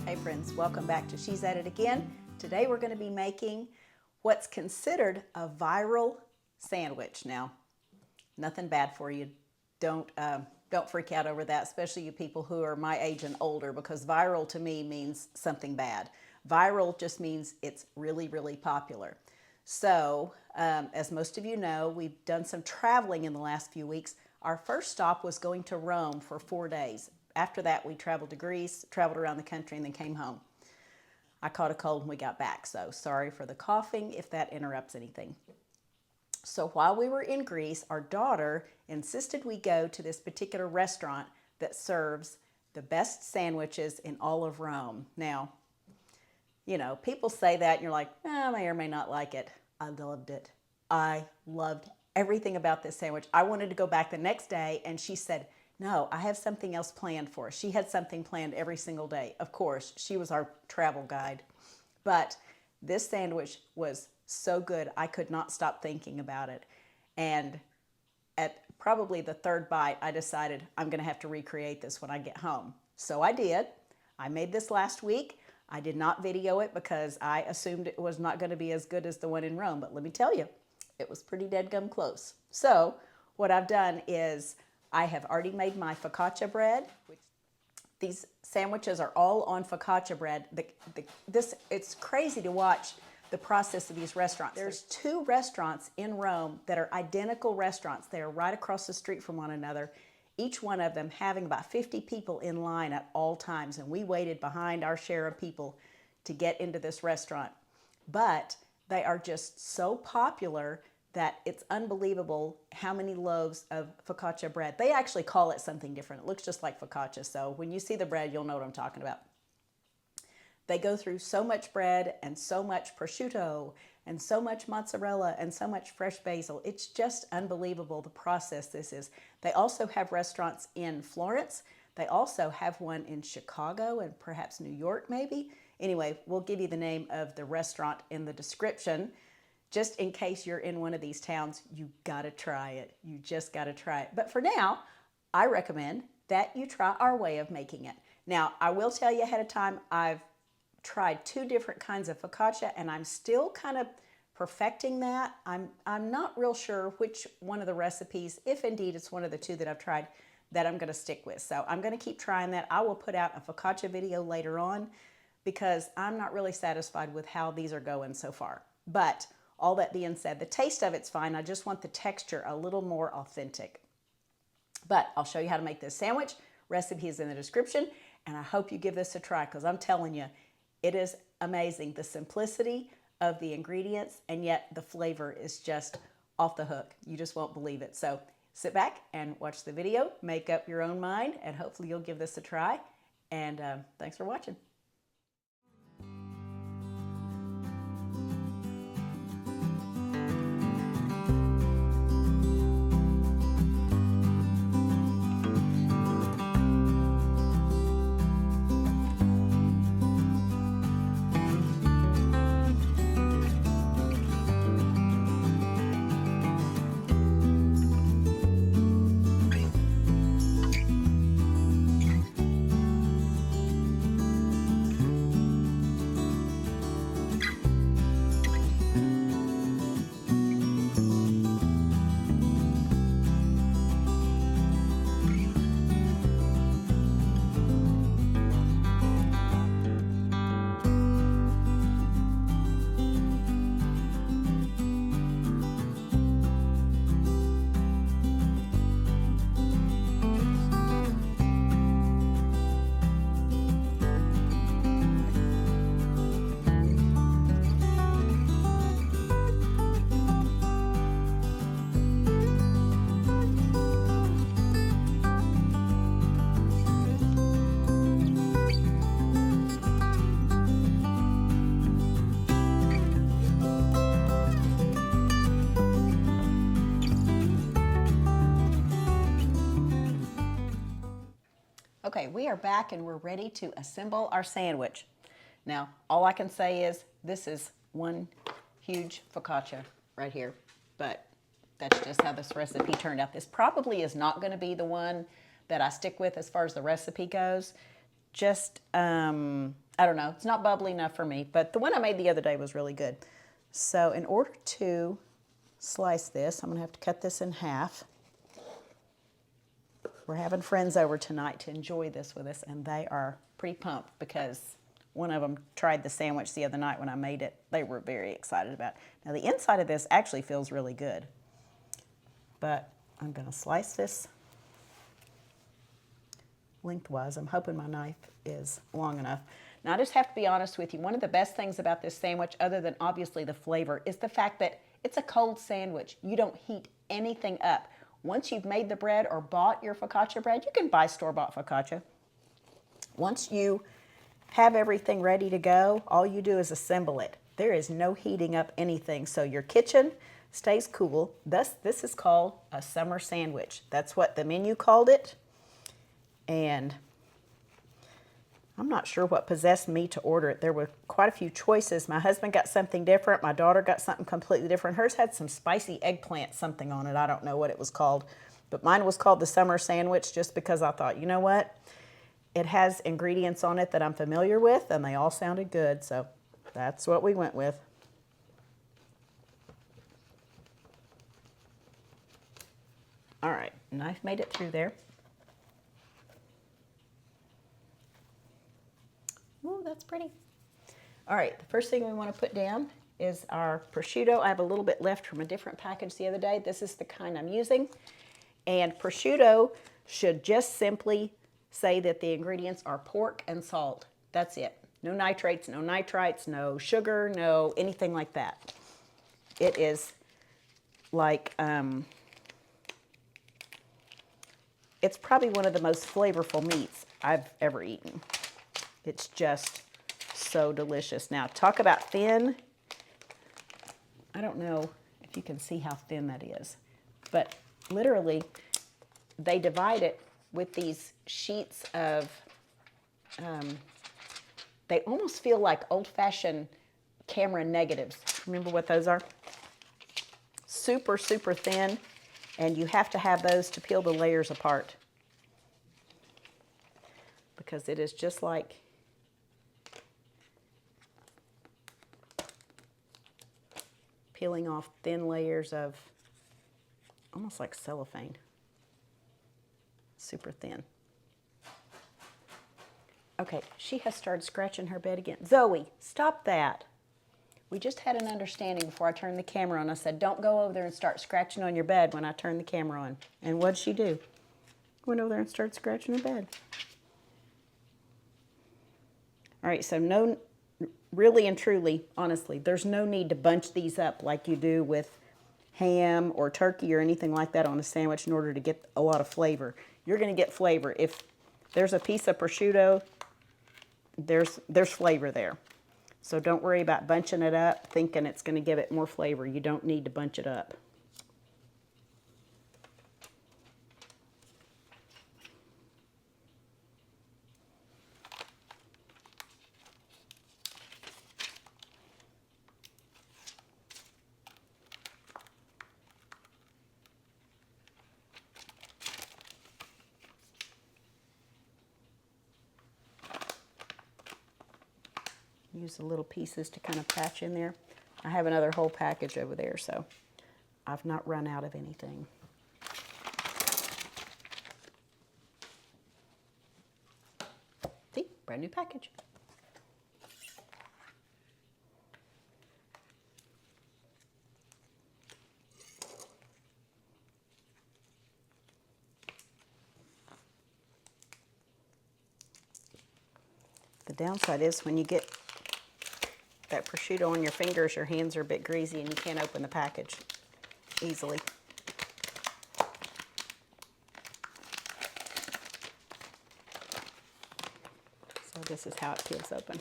Hey friends, welcome back to She's At It Again. Today we're going to be making what's considered a viral sandwich. Now, nothing bad for you. Don't freak out over that, especially you people who are my age and older, because viral to me means something bad. Viral just means it's really, really popular. So, as most of you know, we've done some traveling in the last few weeks. Our first stop was going to Rome for 4 days. After that, we traveled to Greece, traveled around the country, and then came home. I caught a cold when we got back, so sorry for the coughing if that interrupts anything. So while we were in Greece, our daughter insisted we go to this particular restaurant that serves the best sandwiches in all of Rome. Now, you know, people say that and you're like, I may or may not like it. I loved it. I loved everything about this sandwich. I wanted to go back the next day, and she said, no, I have something else planned for us. She had something planned every single day. Of course, she was our travel guide. But this sandwich was so good, I could not stop thinking about it. And at probably the third bite, I decided I'm going to have to recreate this when I get home. So I did. I made this last week. I did not video it because I assumed it was not going to be as good as the one in Rome. But let me tell you, it was pretty dead-gum close. So what I've done is I have already made my focaccia bread. These sandwiches are all on focaccia bread. It's crazy to watch the process of these restaurants. There's 2 restaurants in Rome that are identical restaurants. They are right across the street from one another, each one of them having about 50 people in line at all times. And we waited behind our share of people to get into this restaurant. But they are just so popular that it's unbelievable how many loaves of focaccia bread. They actually call it something different. It looks just like focaccia, so when you see the bread, you'll know what I'm talking about. They go through so much bread and so much prosciutto and so much mozzarella and so much fresh basil. It's just unbelievable the process this is. They also have restaurants in Florence. They also have one in Chicago and perhaps New York maybe. Anyway, we'll give you the name of the restaurant in the description. Just in case you're in one of these towns, you gotta try it. You just gotta try it. But for now, I recommend that you try our way of making it. Now, I will tell you ahead of time, I've tried 2 different kinds of focaccia, and I'm still kind of perfecting that. I'm not real sure which one of the recipes, if indeed it's one of the 2 that I've tried, that I'm gonna stick with. So I'm gonna keep trying that. I will put out a focaccia video later on because I'm not really satisfied with how these are going so far. But all that being said, the taste of it's fine. I just want the texture a little more authentic. But I'll show you how to make this sandwich. Recipe is in the description, and I hope you give this a try because I'm telling you, it is amazing. The simplicity of the ingredients, and yet the flavor is just off the hook. You just won't believe it. So sit back and watch the video, make up your own mind, and hopefully you'll give this a try. And thanks for watching. Okay, we are back and we're ready to assemble our sandwich. Now, all I can say is this is one huge focaccia right here, but that's just how this recipe turned out. This probably is not going to be the one that I stick with as far as the recipe goes. Just, I I don't know, it's not bubbly enough for me, but the one I made the other day was really good. So in order to slice this, I'm gonna have to cut this in half. We're having friends over tonight to enjoy this with us, and they are pretty pumped because one of them tried the sandwich the other night when I made it. They were very excited about it. Now the inside of this actually feels really good, but I'm gonna slice this lengthwise. I'm hoping my knife is long enough. Now I just have to be honest with you, one of the best things about this sandwich, other than obviously the flavor, is the fact that it's a cold sandwich. You don't heat anything up. Once you've made the bread or bought your focaccia bread, you can buy store-bought focaccia. Once you have everything ready to go, all you do is assemble it. There is no heating up anything, so your kitchen stays cool. Thus, this is called a summer sandwich. That's what the menu called it. And I'm not sure what possessed me to order it. There were quite a few choices. My husband got something different. My daughter got something completely different. Hers had some spicy eggplant something on it. I don't know what it was called. But mine was called the summer sandwich just because I thought, you know what? It has ingredients on it that I'm familiar with, and they all sounded good. So that's what we went with. All right, knife made it through there. Oh, that's pretty. All right, the first thing we want to put down is our prosciutto. I have a little bit left from a different package the other day. This is the kind I'm using. And prosciutto should just simply say that the ingredients are pork and salt. That's it. No nitrates, no nitrites, no sugar, no anything like that. It is like, it's probably one of the most flavorful meats I've ever eaten. It's just so delicious. Now, talk about thin. I don't know if you can see how thin that is, but literally they divide it with these sheets of, they almost feel like old-fashioned camera negatives. Remember what those are? Super, super thin, and you have to have those to peel the layers apart because it is just like peeling off thin layers of almost like cellophane. Super thin. Okay, she has started scratching her bed again. Zoe, stop that. We just had an understanding before I turned the camera on. I said, don't go over there and start scratching on your bed when I turn the camera on. And what'd she do? Went over there and started scratching her bed. All right, so no, really and truly, honestly, there's no need to bunch these up like you do with ham or turkey or anything like that on a sandwich in order to get a lot of flavor. You're going to get flavor. If there's a piece of prosciutto, there's flavor there. So don't worry about bunching it up, thinking it's going to give it more flavor. You don't need to bunch it up. Use the little pieces to kind of patch in there. I have another whole package over there, so I've not run out of anything. See, brand new package. The downside is when you get that prosciutto on your fingers, your hands are a bit greasy and you can't open the package easily. So this is how it peels open.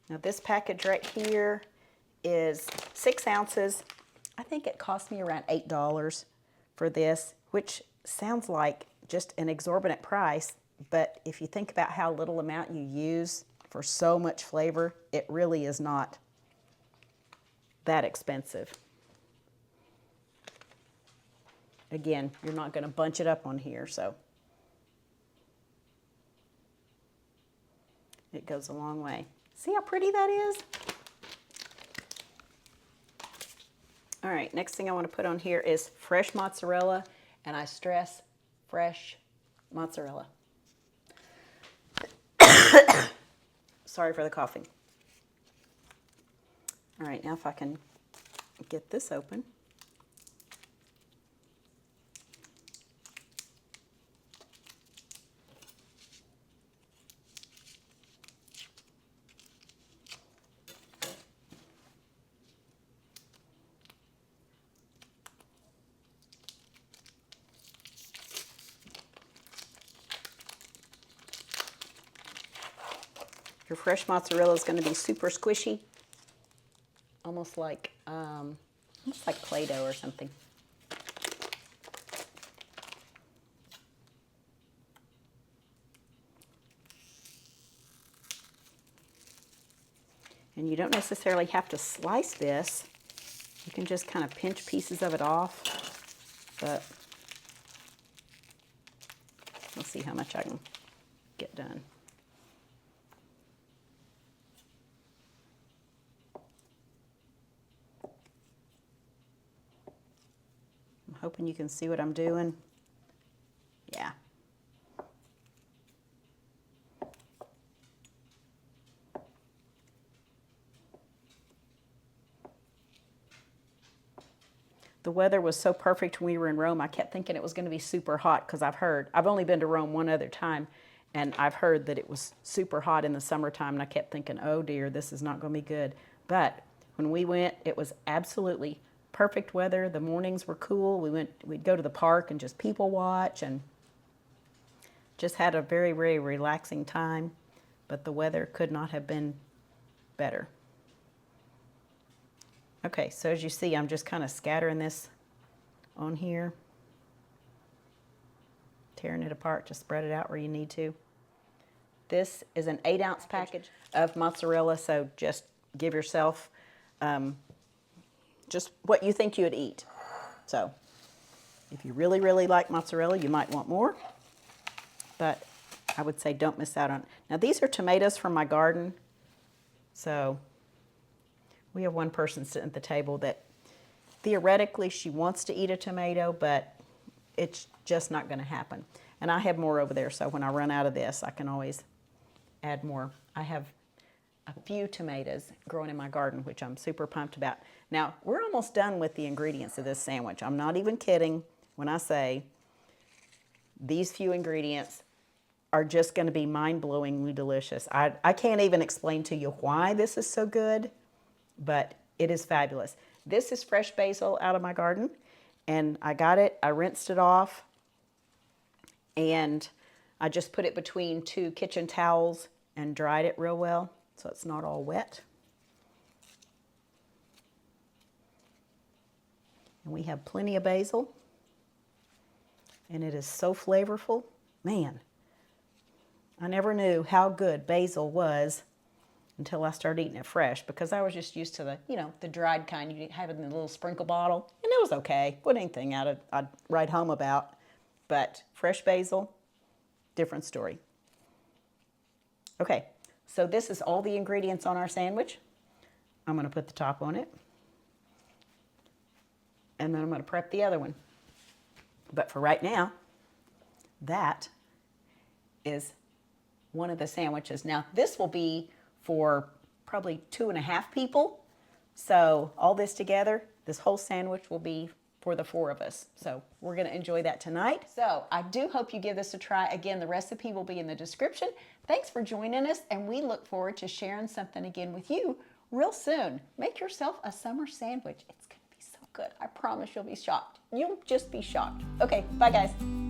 Now this package right here is 6 ounces. I think it cost me around $8 for this, which sounds like just an exorbitant price, but if you think about how little amount you use for so much flavor, it really is not that expensive. Again, you're not going to bunch it up on here, so it goes a long way. See how pretty that is? All right, next thing I want to put on here is fresh mozzarella, and I stress fresh mozzarella. Sorry for the coughing. All right, now if I can get this open. Your fresh mozzarella is going to be super squishy, almost like Play-Doh or something. And you don't necessarily have to slice this. You can just kind of pinch pieces of it off, but we'll see how much I can get done. I'm hoping you can see what I'm doing. Yeah. The weather was so perfect when we were in Rome. I kept thinking it was going to be super hot because I've only been to Rome one other time, and I've heard that it was super hot in the summertime, and I kept thinking, oh dear, this is not going to be good. But when we went, it was absolutely perfect weather. The mornings were cool. We'd go to the park and just people watch and just had a very, very relaxing time. But the weather could not have been better. Okay, so as you see, I'm just kind of scattering this on here, tearing it apart to spread it out where you need to. This is an 8-ounce package of mozzarella, so just give yourself just what you think you'd eat. So if you really, really like mozzarella, you might want more, but I would say don't miss out on it. Now these are tomatoes from my garden, so we have one person sitting at the table that theoretically she wants to eat a tomato, but it's just not going to happen. And I have more over there, so when I run out of this, I can always add more. I have a few tomatoes growing in my garden, which I'm super pumped about. Now, we're almost done with the ingredients of this sandwich. I'm not even kidding when I say these few ingredients are just going to be mind-blowingly delicious. I can't even explain to you why this is so good, but it is fabulous. This is fresh basil out of my garden, and I got it, I rinsed it off, and I just put it between 2 kitchen towels and dried it real well so it's not all wet. And we have plenty of basil, and it is so flavorful. Man, I never knew how good basil was until I started eating it fresh, because I was just used to the, the dried kind. You have it in a little sprinkle bottle, and it was okay. It wasn't anything I'd write home about. But fresh basil, different story. Okay, so this is all the ingredients on our sandwich. I'm going to put the top on it, and then I'm going to prep the other one. But for right now, that is one of the sandwiches. Now, this will be for probably 2.5 people. So all this together, this whole sandwich will be for the 4 of us. So we're going to enjoy that tonight. So I do hope you give this a try. Again, the recipe will be in the description. Thanks for joining us, and we look forward to sharing something again with you real soon. Make yourself a summer sandwich. It's going to be so good. I promise you'll be shocked. You'll just be shocked. Okay, bye guys.